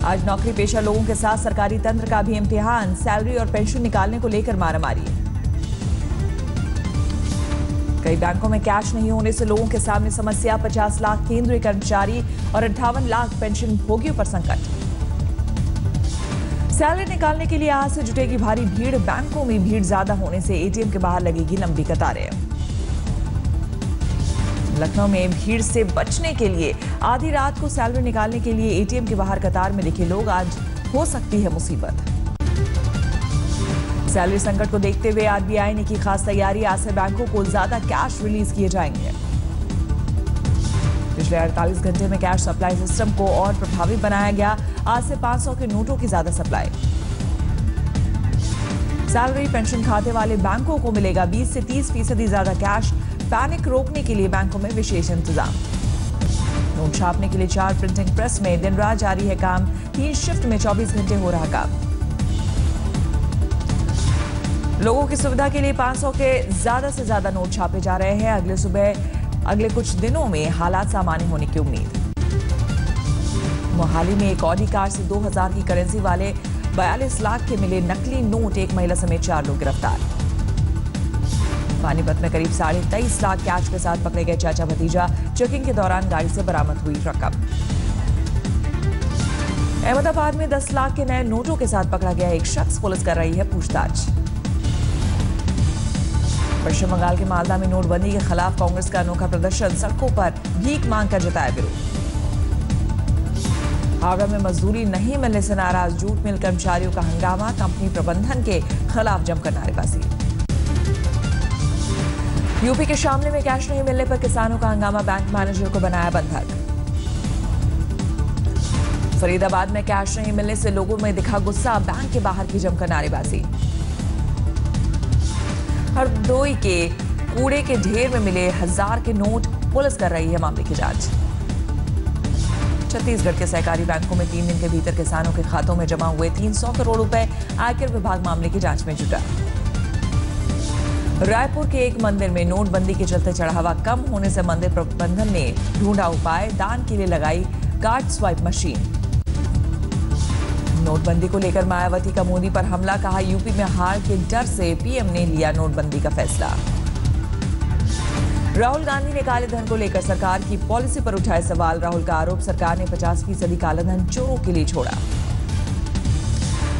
आज नौकरी पेशा लोगों के साथ सरकारी तंत्र का भी इम्तिहान। सैलरी और पेंशन निकालने को लेकर मारामारी। कई बैंकों में कैश नहीं होने से लोगों के सामने समस्या। 50 लाख केंद्रीय कर्मचारी और 58 लाख पेंशन भोगियों पर संकट। सैलरी निकालने के लिए आज से जुटेगी भारी भीड़। बैंकों में भीड़ ज्यादा होने से एटीएम के बाहर लगेगी लंबी कतारें। लखनऊ में भीड़ से बचने के लिए आधी रात को सैलरी निकालने के लिए एटीएम के बाहर कतार में दिखे लोग। आज हो सकती है मुसीबत। सैलरी संकट को देखते हुए आरबीआई ने की खास तैयारी। आज से बैंकों को ज्यादा कैश रिलीज किए जाएंगे। पिछले 48 घंटे में कैश सप्लाई सिस्टम को और प्रभावी बनाया गया। आज से 500 के नोटों की ज्यादा सप्लाई। सैलरी पेंशन खाते वाले बैंकों को मिलेगा 20 से 30% ज्यादा कैश। पैनिक रोकने के लिए बैंकों में विशेष इंतजाम। नोट छापने के लिए 4 प्रिंटिंग प्रेस में दिन रात जारी है काम। 3 शिफ्ट में 24 घंटे हो रहा काम। लोगों की सुविधा के लिए 500 के ज्यादा से ज्यादा नोट छापे जा रहे हैं। अगले कुछ दिनों में हालात सामान्य होने की उम्मीद। मोहाली में एक ऑडी कार से 2000 की करेंसी वाले 42 लाख के मिले नकली नोट। एक महिला समेत 4 लोग गिरफ्तार। पानीपत में करीब 23.5 लाख कैश के साथ पकड़े गए चाचा भतीजा। चेकिंग के दौरान गाड़ी से बरामद हुई रकम। अहमदाबाद में 10 लाख के नए नोटों के साथ पकड़ा गया एक शख्स। पुलिस कर रही है पूछताछ। पश्चिम बंगाल के मालदा में नोटबंदी के खिलाफ कांग्रेस का अनोखा प्रदर्शन। सड़कों पर भीख मांगकर जताया विरोध। हावड़ा में मजदूरी नहीं मिलने से नाराज जूट मिल कर्मचारियों का हंगामा। कंपनी प्रबंधन के खिलाफ जमकर नारेबाजी। यूपी के शामली में कैश नहीं मिलने पर किसानों का हंगामा। बैंक मैनेजर को बनाया बंधक। फरीदाबाद में कैश नहीं मिलने से लोगों में दिखा गुस्सा। बैंक के बाहर की जमकर नारेबाजी। हरदोई के कूड़े के ढेर में मिले 1000 के नोट। पुलिस कर रही है मामले की जांच। छत्तीसगढ़ के सहकारी बैंकों में 3 दिन के भीतर किसानों के खातों में जमा हुए 300 करोड़ रुपए। आयकर विभाग मामले की जांच में जुटा। रायपुर के एक मंदिर में नोटबंदी के चलते चढ़ावा कम होने से मंदिर प्रबंधन ने ढूंढा उपाय। दान के लिए लगाई कार्ड स्वाइप मशीन। नोटबंदी को लेकर मायावती का मोदी पर हमला। कहा यूपी में हार के डर से पीएम ने लिया नोटबंदी का फैसला। राहुल गांधी ने काले धन को लेकर सरकार की पॉलिसी पर उठाए सवाल। राहुल का आरोप सरकार ने 50% काला धन चोरों के लिए छोड़ा।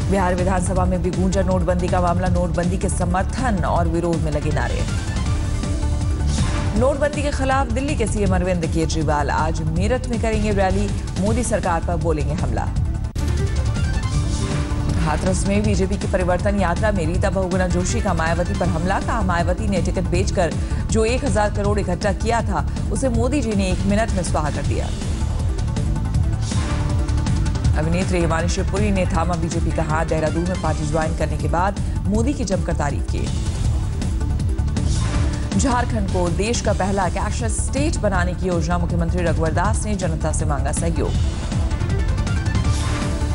बिहार विधानसभा में भी गूंजा नोटबंदी का मामला। नोटबंदी के समर्थन और विरोध में लगे नारे। नोटबंदी के खिलाफ दिल्ली के सीएम अरविंद केजरीवाल आज मेरठ में करेंगे रैली। मोदी सरकार पर बोलेंगे हमला। हाथरस में बीजेपी की परिवर्तन यात्रा में रीता बहुगुणा जोशी का मायावती पर हमला। कहा मायावती ने टिकट बेचकर जो 1000 करोड़ इकट्ठा किया था उसे मोदी जी ने 1 मिनट में स्वाहा कर दिया। अभिनेत्री हिमानी शिवपुरी ने थामा बीजेपी का हाथ। देहरादून में पार्टी ज्वाइन करने के बाद मोदी की जमकर तारीफ की। झारखंड को देश का पहला कैशलेस स्टेट बनाने की योजना। मुख्यमंत्री रघुवर दास ने जनता से मांगा सहयोग।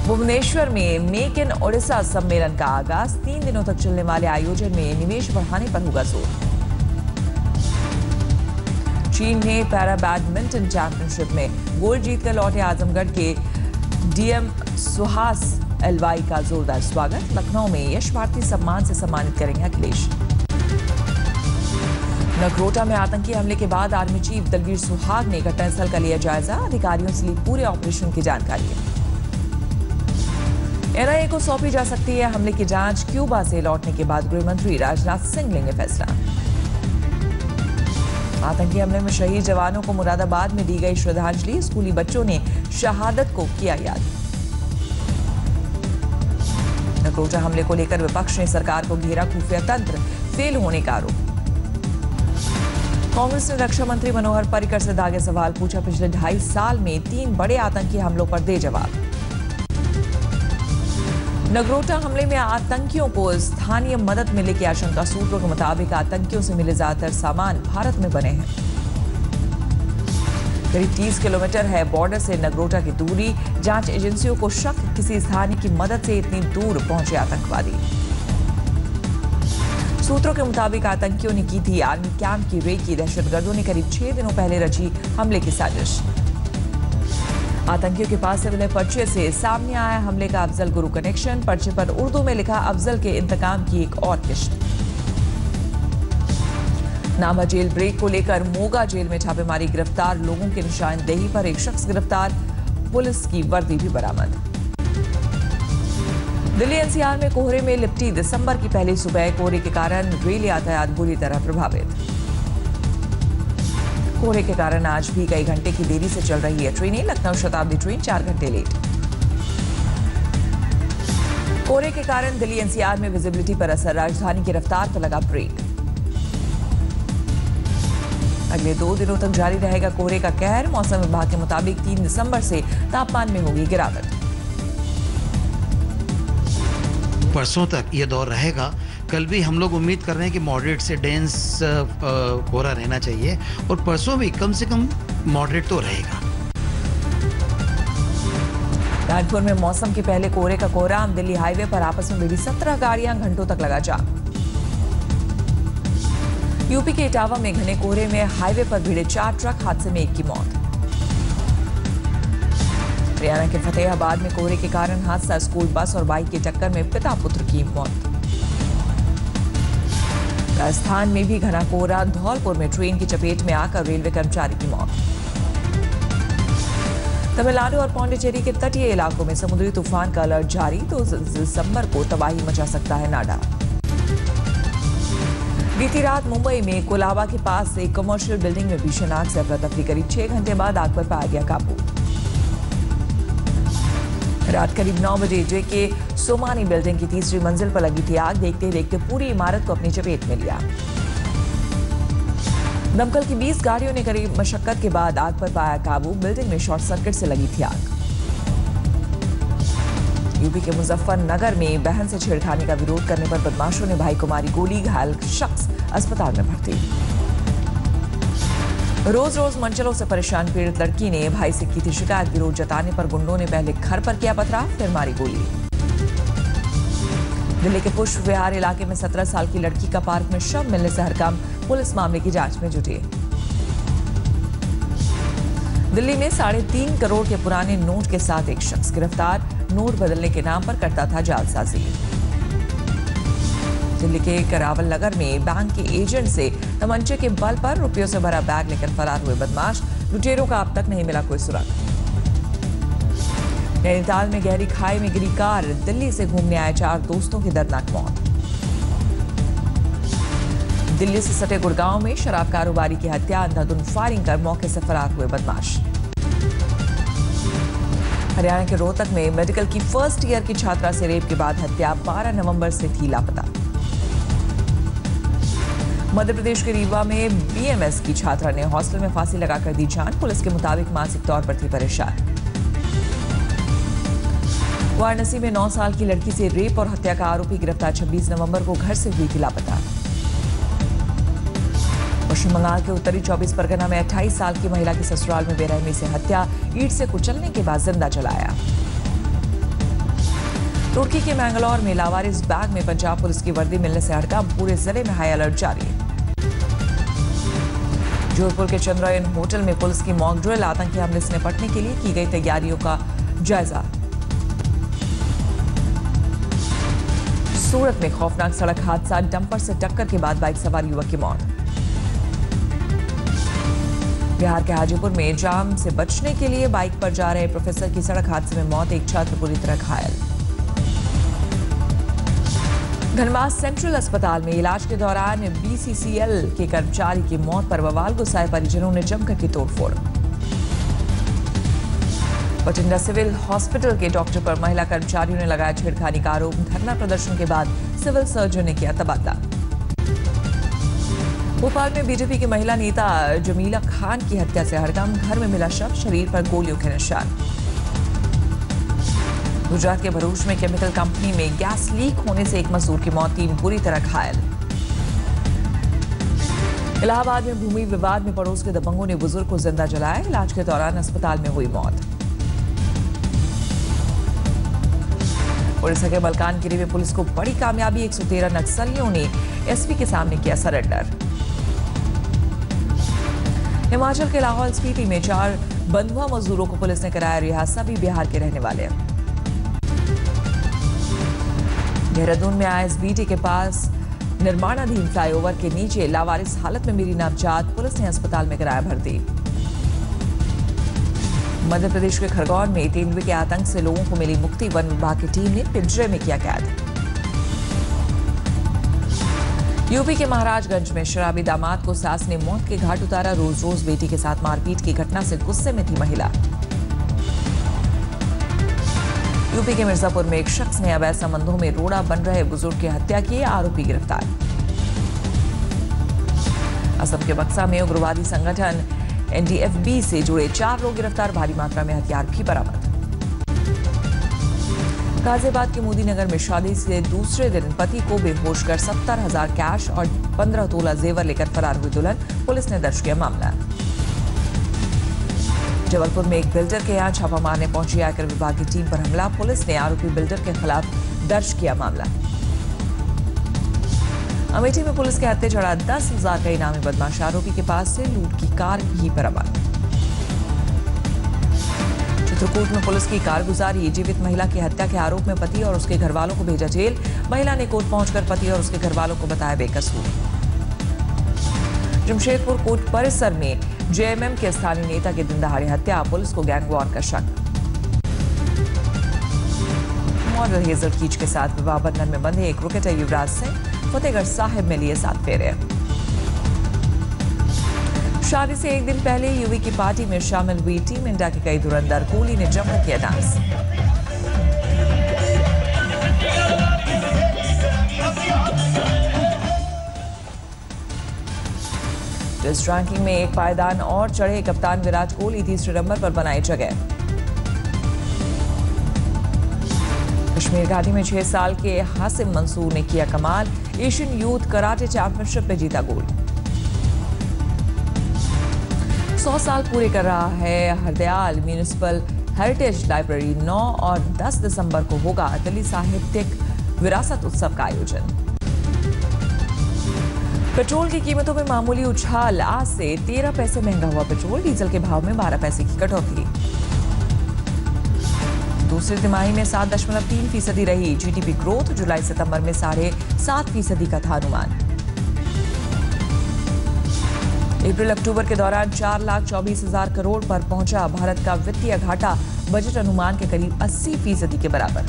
भुवनेश्वर में मेक इन ओडिशा सम्मेलन का आगाज। 3 दिनों तक चलने वाले आयोजन में निवेश बढ़ाने पर होगा जोर। चीन ने पैरा बैडमिंटन चैंपियनशिप में गोल्ड जीतकर लौटे आजमगढ़ के डीएम सुहास एलवाई का जोरदार स्वागत। लखनऊ में यश भारती सम्मान से सम्मानित करेंगे अखिलेश। नगरोटा में आतंकी हमले के बाद आर्मी चीफ दलवीर सुहाग ने घटनास्थल का लिया जायजा। अधिकारियों से ली पूरे ऑपरेशन की जानकारी। एनआईए को सौंपी जा सकती है हमले की जांच। क्यूबा से लौटने के बाद गृह मंत्री राजनाथ सिंह लेंगे फैसला। आतंकी हमले में शहीद जवानों को मुरादाबाद में दी गई श्रद्धांजलि। स्कूली बच्चों ने शहादत को किया याद। नगरोटा हमले को लेकर विपक्ष ने सरकार को घेरा। खुफिया तंत्र फेल होने का आरोप। कांग्रेस ने रक्षा मंत्री मनोहर पर्रिकर से दागे सवाल। पूछा पिछले 2.5 साल में 3 बड़े आतंकी हमलों पर दे जवाब। नगरोटा हमले में आतंकियों को स्थानीय मदद मिलने की आशंका। सूत्रों के मुताबिक आतंकियों से मिले ज्यादातर सामान भारत में बने हैं। करीब 30 किलोमीटर है बॉर्डर से नगरोटा की दूरी। जांच एजेंसियों को शक किसी स्थानीय की मदद से इतनी दूर पहुंचे आतंकवादी। सूत्रों के मुताबिक आतंकियों ने की थी आर्मी कैंप की रेकी। दहशतगर्दों ने करीब 6 दिनों पहले रची हमले की साजिश। आतंकियों के पास से मिले पर्चे से सामने आया हमले का अफजल गुरु कनेक्शन। पर्चे पर उर्दू में लिखा अफजल के इंतकाम की एक और किश्त। नामा जेल ब्रेक को लेकर मोगा जेल में छापेमारी, गिरफ्तार लोगों की निशानदेही पर एक शख्स गिरफ्तार, पुलिस की वर्दी भी बरामद। दिल्ली एनसीआर में कोहरे में लिपटी दिसंबर की पहली सुबह, कोहरे के कारण रेल यातायात बुरी तरह प्रभावित। कोहरे के कारण आज भी कई घंटे की देरी से चल रही है ट्रेनें। लखनऊ शताब्दी ट्रेन 4 घंटे लेट। कोहरे के कारण दिल्ली एनसीआर में विजिबिलिटी पर असर, राजधानी की रफ्तार पर लगा ब्रेक। अगले 2 दिनों तक जारी रहेगा कोहरे का कहर। मौसम विभाग के मुताबिक 3 दिसंबर से तापमान में होगी गिरावट। परसों तक ये दौर रहेगा। कल भी हम लोग उम्मीद कर रहे हैं कि मॉडरेट से डेंस कोहरा रहना चाहिए और परसों भी कम से कम मॉडरेट तो रहेगा। कानपुर में मौसम के पहले कोहरे का कोहराम, दिल्ली हाईवे पर आपस में भिड़ी 17 गाड़ियां, घंटों तक लगा जाम। यूपी के इटावा में घने कोहरे में हाईवे पर भिड़े 4 ट्रक, हादसे में 1 की मौत। हरियाणा के फतेहाबाद में कोहरे के कारण हादसा, स्कूल बस और बाइक की टक्कर में पिता पुत्र की मौत। राजस्थान में भी घना कोहरा, धौलपुर में ट्रेन की चपेट में आकर रेलवे कर्मचारी की मौत। तमिलनाडु और पौंडीचेरी के तटीय इलाकों में समुद्री तूफान का अलर्ट जारी, 2 दिसंबर को तबाही मचा सकता है नाडा। बीती रात मुंबई में कोलाबा के पास एक कमर्शियल बिल्डिंग में भीषण आग से अफरा-तफरी, करीब 6 घंटे बाद आग पर पाया गया काबू। रात करीब 9 बजे जेके सोमानी बिल्डिंग की 3री मंजिल पर लगी थी आग। देखते देखते पूरी इमारत को अपनी चपेट में लिया। दमकल की 20 गाड़ियों ने करीब मशक्कत के बाद आग पर पाया काबू। बिल्डिंग में शॉर्ट सर्किट से लगी थी आग। यूपी के मुजफ्फरनगर में बहन से छेड़खानी का विरोध करने पर बदमाशों ने भाई को मारी गोली, घायल शख्स अस्पताल में भर्ती। रोज रोज मंचलों से परेशान पीड़ित लड़की ने भाई से की थी शिकायत, विरोध जताने पर गुंडों ने पहले घर पर किया पथराव, फिर मारी गोली। दिल्ली के पुष्प विहार इलाके में 17 साल की लड़की का पार्क में शव मिलने से हड़कंप, पुलिस मामले की जांच में जुटी। दिल्ली में 3.5 करोड़ के पुराने नोट के साथ एक शख्स गिरफ्तार, नोट बदलने के नाम पर करता था जालसाजी। दिल्ली के करावल नगर में बैंक के एजेंट से तमंचे के बल पर रुपयों से भरा बैग लेकर फरार हुए बदमाश, लुटेरों का अब तक नहीं मिला कोई सुराग। नैनीताल में गहरी खाई में गिरी कार, दिल्ली से घूमने आए 4 दोस्तों की दर्दनाक मौत। दिल्ली से सटे गुड़गांव में शराब कारोबारी की हत्या, अंधाधुंध फायरिंग कर मौके से फरार हुए बदमाश। हरियाणा के रोहतक में मेडिकल की फर्स्ट ईयर की छात्रा से रेप के बाद हत्या, 12 नवंबर से थी लापता। मध्य प्रदेश के रीवा में बीएमएस की छात्रा ने हॉस्टल में फांसी लगाकर दी जान, पुलिस के मुताबिक मानसिक तौर पर थी परेशान। वाराणसी में 9 साल की लड़की से रेप और हत्या का आरोपी गिरफ्तार, 26 नवंबर को घर से हुई थी लापता। पश्चिम बंगाल के उत्तरी 24 परगना में 28 साल की महिला की ससुराल में बेरहमी से हत्या, ईंट से कुचलने के बाद जिंदा जलाया। तुर्की के मैंगलोर में लावारिस बैग में पंजाब पुलिस की वर्दी मिलने से हड़कंप, पूरे जिले में हाई अलर्ट जारी। जोधपुर के चंद्रायन होटल में पुलिस की मॉक ड्रिल, आतंकी हमले से निपटने के लिए की गई तैयारियों का जायजा। सूरत में खौफनाक सड़क हादसा, डंपर से टक्कर के बाद बाइक सवार युवक की मौत। बिहार के हाजीपुर में जाम से बचने के लिए बाइक पर जा रहे प्रोफेसर की सड़क हादसे में मौत, एक छात्र बुरी तरह घायल। धनबाद सेंट्रल अस्पताल में इलाज के दौरान बीसीसीएल के कर्मचारी की मौत पर बवाल, गुस्साए परिजनों ने जमकर की तोड़फोड़। बठिंडा सिविल हॉस्पिटल के डॉक्टर पर महिला कर्मचारियों ने लगाया छेड़खानी का आरोप, धरना प्रदर्शन के बाद सिविल सर्जन ने किया तबादला। भोपाल में बीजेपी की महिला नेता जमीला खान की हत्या से हड़कंप, घर में मिला शव, शरीर पर गोलियों के निशान। गुजरात के भरूच में केमिकल कंपनी में गैस लीक होने से एक मजदूर की मौत, 3 बुरी तरह घायल। इलाहाबाद में भूमि विवाद में पड़ोस के दबंगों ने बुजुर्ग को जिंदा जलाया, इलाज के दौरान अस्पताल में हुई मौत। उड़ीसा के मलकानगिरी में पुलिस को बड़ी कामयाबी, 113 नक्सलियों ने एसपी के सामने किया सरेंडर। हिमाचल के लाहौल स्पीति में 4 बंधुआ मजदूरों को पुलिस ने कराया रिहा, सभी बिहार के रहने वाले हैं। देहरादून में आईएसबीटी के पास निर्माणाधीन फ्लाईओवर के नीचे लावारिस हालत में मिली नवजात, पुलिस ने अस्पताल में कराया भर्ती। मध्य प्रदेश के खरगोन में तेंदुए के आतंक से लोगों को मिली मुक्ति, वन विभाग की टीम ने पिंजरे में किया कैद। यूपी के महाराजगंज में शराबी दामाद को सास ने मौत के घाट उतारा, रोज रोज बेटी के साथ मारपीट की घटना से गुस्से में थी महिला। यूपी के मिर्जापुर में एक शख्स ने अवैध संबंधों में रोड़ा बन रहे बुजुर्ग की हत्या की, आरोपी गिरफ्तार। असम के बक्सा में उग्रवादी संगठन एनडीएफबी से जुड़े 4 लोग गिरफ्तार, भारी मात्रा में हथियार भी बरामद। गाजियाबाद के मोदी नगर में शादी से दूसरे दिन पति को बेहोश कर 70,000 कैश और 15 तोला जेवर लेकर फरार हुई दुल्हन, पुलिस ने दर्ज किया मामला। जबलपुर में एक बिल्डर के यहां छापा मारने पहुंची आयकर विभाग की टीम पर हमला, पुलिस ने आरोपी बिल्डर के खिलाफ दर्ज किया मामला। अमेठी में पुलिस के हत्थे चढ़ा 10,000 का इनामी बदमाश, आरोपी के पास से लूट की कार भी बरामद। चित्रकूट में पुलिस की कारगुजारी, जीवित महिला की हत्या के आरोप में पति और उसके घर वालों को भेजा जेल, महिला ने कोर्ट पहुंचकर पति और उसके घर वालों को बताया बेकसूर। जमशेदपुर कोर्ट परिसर में जेएमएम के स्थानीय नेता की दिन दहाड़े हत्या, पुलिस को गैंग वॉर का शक। मॉडल हेजल कीच के साथ विवाह बंधन में बंधे एक क्रिकेटर युवराज सिंह फतेहगढ़ साहिब में लिए 7 फेरे। शादी से एक दिन पहले यूवी की पार्टी में शामिल हुई टीम इंडिया के कई धुरंधर, कोहली ने जमकर किया डांस। टेस्ट रैंकिंग में एक पायदान और चढ़े कप्तान विराट कोहली, तीसरे नंबर पर बनाई जगह। कश्मीर घाटी में 6 साल के हासिम मंसूर ने किया कमाल, एशियन यूथ कराटे चैंपियनशिप में जीता गोल्ड। 100 साल पूरे कर रहा है हरदयाल म्यूनिसिपल हेरिटेज लाइब्रेरी। 9 और 10 दिसंबर को होगा दिल्ली साहित्यिक विरासत उत्सव का आयोजन। पेट्रोल की कीमतों में मामूली उछाल, आज से 13 पैसे महंगा हुआ पेट्रोल, डीजल के भाव में 12 पैसे की कटौती। दूसरी तिमाही में 7.3% रही जीडीपी ग्रोथ, जुलाई सितंबर में 7.5% का था अनुमान। अप्रैल अक्टूबर के दौरान 4,24,000 करोड़ पर पहुंचा भारत का वित्तीय घाटा, बजट अनुमान के करीब 80% के बराबर।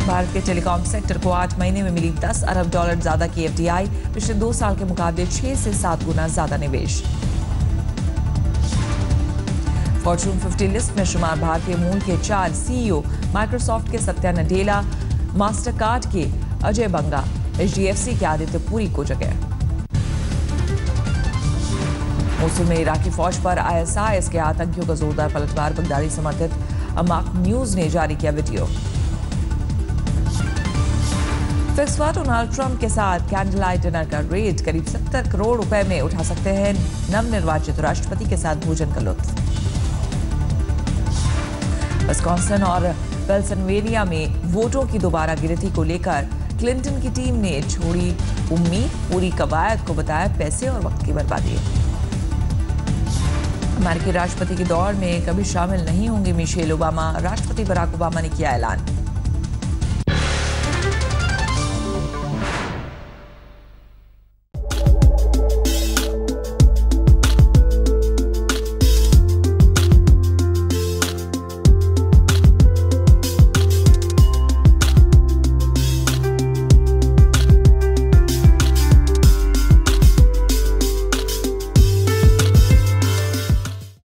भारत के टेलीकॉम सेक्टर को 8 महीने में मिली 10 अरब डॉलर ज्यादा की एफडीआई, पिछले 2 साल के मुकाबले 6 से 7 गुना ज्यादा निवेश। फॉर्च्यून 50 लिस्ट में शुमार भारतीय मूल के 4 सीईओ, माइक्रोसॉफ्ट के सत्या नडेला, मास्टरकार्ड के अजय बंगा, एचडीएफसी के आदित्य पुरी को जगह। मोसुल में इराकी फौज पर आईएसआईएस के आतंकियों का जोरदार पलटवार, बगदादी समर्थित अमाक न्यूज ने जारी किया वीडियो। फिक्स हुआ डोनाल्ड ट्रंप के साथ कैंडल लाइट डिनर का रेट, करीब 70 करोड़ रुपए में उठा सकते हैं नवनिर्वाचित राष्ट्रपति के साथ भोजन का लुत्फ। विस्कॉन्सिन और पेंसिल्वेनिया में वोटों की दोबारा गिनती को लेकर क्लिंटन की टीम ने छोड़ी उम्मीद, पूरी कवायद को बताया पैसे और वक्त की बर्बादी। अमेरिकी राष्ट्रपति की दौड़ में कभी शामिल नहीं होंगे मिशेल ओबामा, राष्ट्रपति बराक ओबामा ने किया ऐलान।